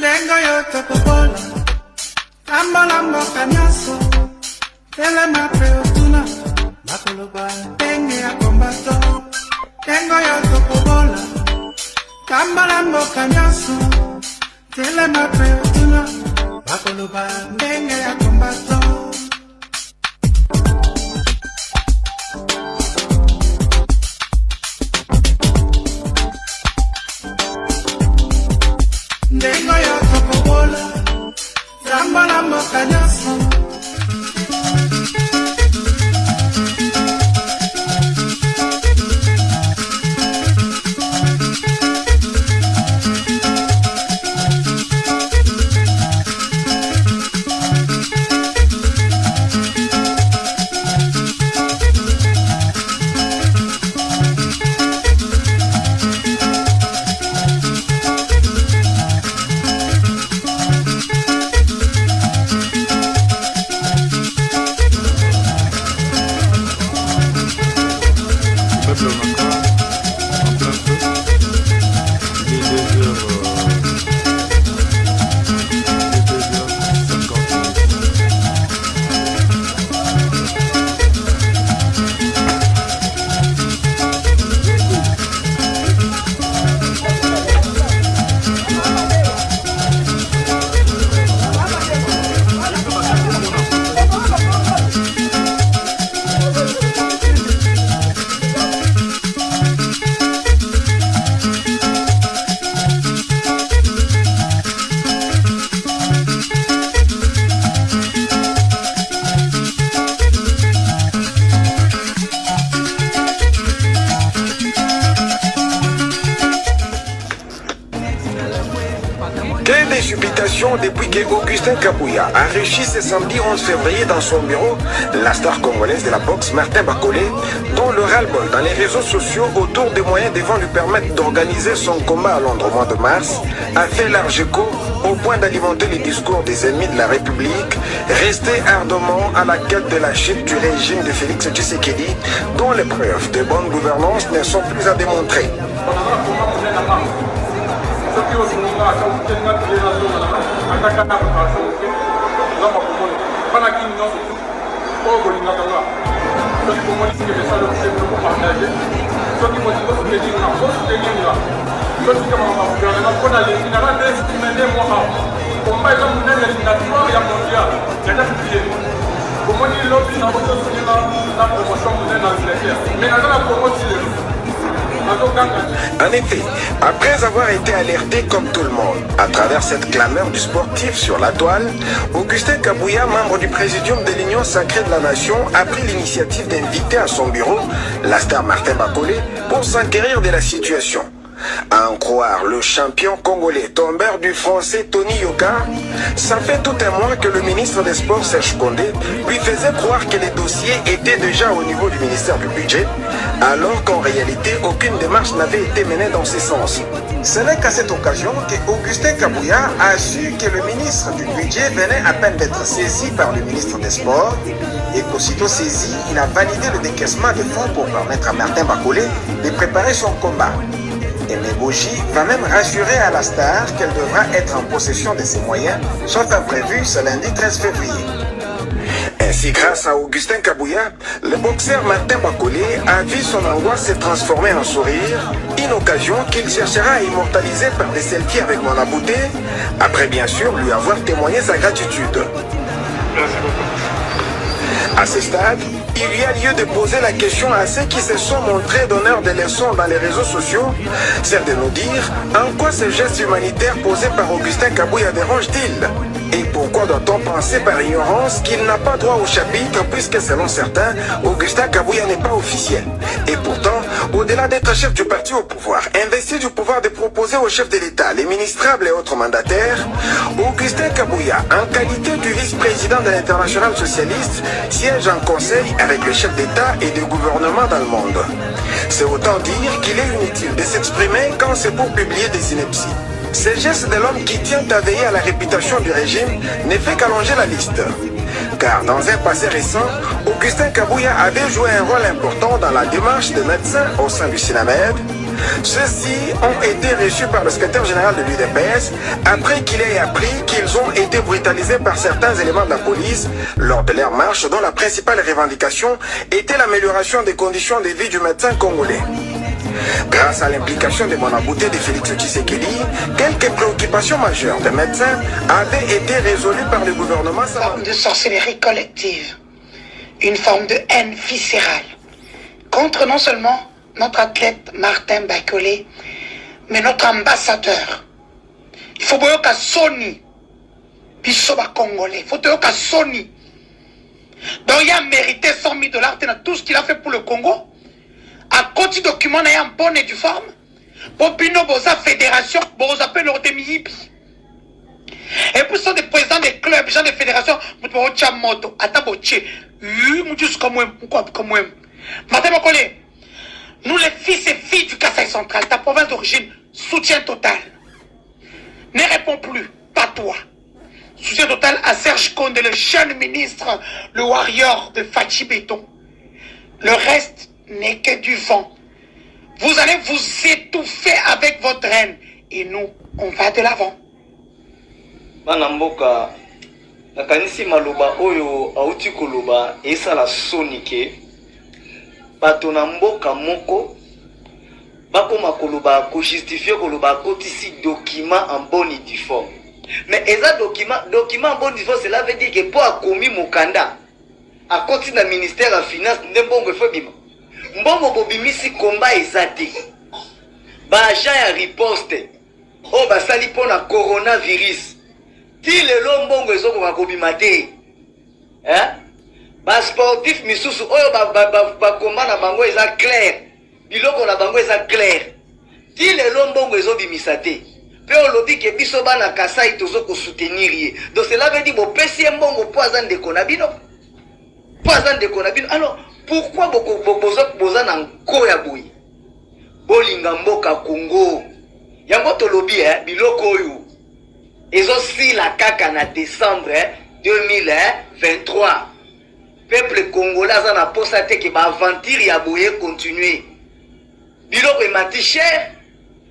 Lengo yote popola Lambo lambo kanyaso Tele mapre otuna Bakoloba Tenge ya kombato Lengo yote popola Lambo lambo kanyaso Tele mapre otuna Bakoloba Tenge ya kombato Ndengo ya kokobola Zamba la moka nyaso Quelle désubitation depuis que Augustin Kabouya a réussi ce samedi 11 février dans son bureau la star congolaise de la boxe Martin Bakolé, dont le ras-le-bol dans les réseaux sociaux autour des moyens devant lui permettre d'organiser son combat à Londres au mois de mars a fait large écho au point d'alimenter les discours des ennemis de la République, restés ardemment à la quête de la chute du régime de Félix Tshisekedi, dont les preuves de bonne gouvernance ne sont plus à démontrer. En effet, après avoir été alerté comme tout le monde à travers cette clameur du sportif sur la toile, Augustin Kabouya, membre du présidium de l'Union sacrée de la Nation, a pris l'initiative d'inviter à son bureau la star Martin Bakolé pour s'enquérir de la situation. À en croire le champion congolais tombeur du français Tony Yoka, ça fait tout un mois que le ministre des Sports Serge Condé lui faisait croire que les dossiers étaient déjà au niveau du ministère du Budget, alors qu'en réalité aucune démarche n'avait été menée dans ce sens. Ce n'est qu'à cette occasion que Augustin Kabouya a su que le ministre du Budget venait à peine d'être saisi par le ministre des Sports et qu'aussitôt saisi, il a validé le décaissement des fonds pour permettre à Martin Bakolé de préparer son combat. Et Meboji va même rassurer à la star qu'elle devra être en possession de ses moyens, sauf imprévu ce lundi 13 février. Ainsi, grâce à Augustin Kabouya, le boxeur Martin Bakolé a vu son angoisse se transformer en sourire, une occasion qu'il cherchera à immortaliser par des selfies avec Mona Bouté, après bien sûr lui avoir témoigné sa gratitude. Merci beaucoup. À ce stade, il y a lieu de poser la question à ceux qui se sont montrés donneurs de leçons dans les réseaux sociaux, c'est de nous dire en quoi ce geste humanitaire posé par Augustin Kabouya dérange-t-il? Et pourquoi doit-on penser par ignorance qu'il n'a pas droit au chapitre puisque selon certains, Augustin Kabouya n'est pas officiel? Et pourtant, au-delà d'être chef du parti au pouvoir, investi du pouvoir de proposer au chef de l'État, les ministrables et autres mandataires, Augustin Kabouya, en qualité du vice-président de l'Internationale socialiste, siège en conseil avec le chef d'État et de gouvernement dans le monde. C'est autant dire qu'il est inutile de s'exprimer quand c'est pour publier des inepties. Ce geste de l'homme qui tient à veiller à la réputation du régime ne fait qu'allonger la liste. Car dans un passé récent, Augustin Kabouya avait joué un rôle important dans la démarche des médecins au sein du SINAMED, Ceux-ci ont été reçus par le secrétaire général de l'UDPS après qu'il ait appris qu'ils ont été brutalisés par certains éléments de la police lors de leur marche dont la principale revendication était l'amélioration des conditions de vie du médecin congolais. Grâce à l'implication de Monabouté de Félix Tshisekedi, quelques préoccupations majeures des médecins avaient été résolues par le gouvernement. Une forme de sorcellerie collective, une forme de haine viscérale contre non seulement notre athlète Martin Bakolé, mais notre ambassadeur. Il faut voir qu'à Sony, Bissoba Congolais, il faut voir qu'à Sony. Donc il a mérité $100 000 dans tout ce qu'il a fait pour le Congo. À côté document, il y a un bon et du forme. Pour Bino Boza Fédération, Boza appelle le Miyibi. Et puis, ce sont des présidents des clubs, des gens des fédérations, Moto, Ataboche, comme moi. Madame Okole, nous les fils et filles du Kassai central, ta province d'origine, soutien total. Ne réponds plus, pas toi. Soutien total à Serge Konde, le jeune ministre, le warrior de Fachi Béton. Le reste n'est que du vent. Vous allez vous étouffer avec votre reine. Et nous, on va de l'avant. Manamboka, nakanisi maloba oyo auti koloba esa la sonike. Bato na mboka moko bakoma koloba ko justifier koloba kotisi document en bonne et due forme. Mais eza document en bonne et due forme, cela veut dire que pour akomi mokanda a koti na ministère de finance ndembongo fobima. Mbongo bobimisi komba ezate. Ba agent ya riposte o basali pona coronavirus. Ti lelo mbongo ezoko bakobima te. Ba sportif misusu oyo ba komba na bango eza clair. Biloko na bango eza clair. Ti lelo mbongo ezobimisa te. Pe olobi ke biso bana Kasai tozo ko soutenir ye. Donc cela veut dire bo pesi mbongo poison de konabino. Poison de konabino. Alors pourquoi boza na nkoya boyi? Bolinga mboka Congo. Yango tolobi biloko oyo ezo sila kaka na décembre 2023. Peuple congolais a na posa te ke ba aventure ya boye continuer. Biloko emati cher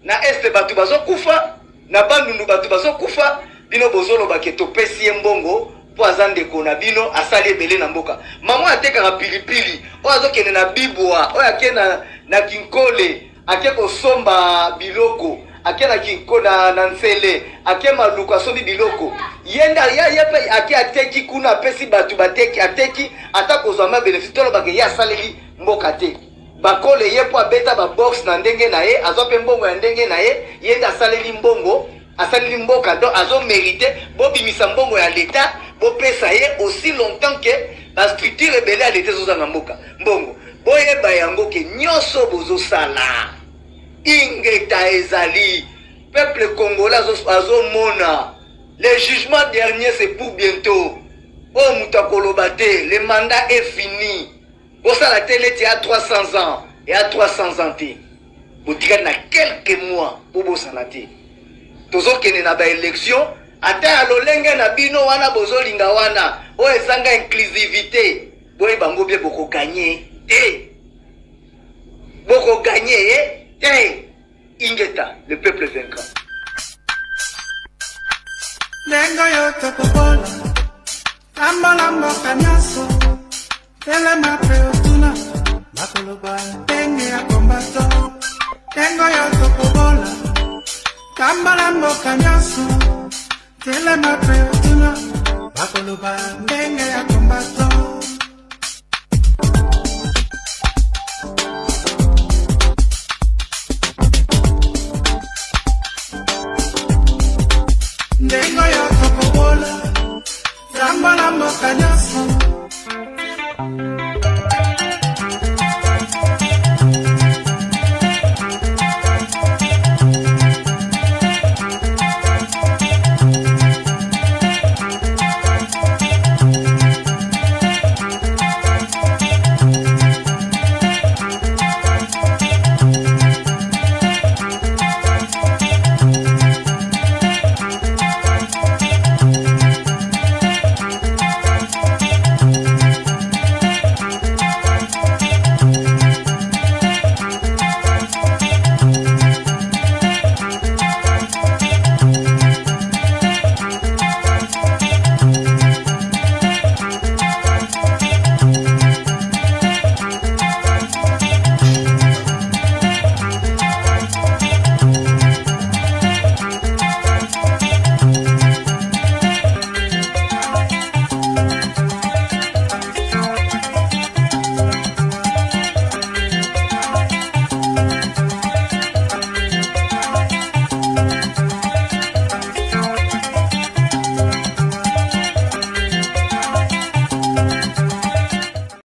na este batu bazo kufa, na bandundu batu bazo kufa, bino bozolo baketo pesi mbongo po azande kona bino asali ebele na mboka. Mama atekaka pilipili, o azokende na bibwa, o akena na kinkole, akeko somba biloko, akena kinkona na nsele, akema luka sobi biloko. Yenda yepe ake ateki kuna pesi batu bateki ateki atakozwa ma bénéfice tolo bake ya saleli mboka te. Bakole yepo abeta ba box na ndenge na ye, azope mbongo ya ndenge na ye, yenda saleli mbongo, asaleli mboka do azo mériter bo bimisa mbongo ya l'état, bo pesa ye aussi longtemps que ba structure rebelle à l'état zoza na mboka. Mbongo, boye ba yango ke nyoso bozo sala. Ingeta ezali, peuple congolais azo mona. Le jugement dernier c'est pour bientôt. Oh Mutakolobate, le mandat est fini. Pour ça la télé est à 300 ans et à 300 ans. Vous tirez dans quelques mois pour vous sanater. Tozo kene na ba élection, ata alolenge na bino wana bozo linga wana, o ezanga inclusivité. Boy bango bien boko gagner. Boko gagner Ingeta, le peuple vaincra. Lengo yoto popola Ambola mboka nyaso Tele mapre otuna Makoloba Tenge ya kombato Lengo yoto popola Ambola mboka nyaso Tele mapre otuna Makoloba Tenge ya kombato Ndengo yoto popola Ambola mboka nyaso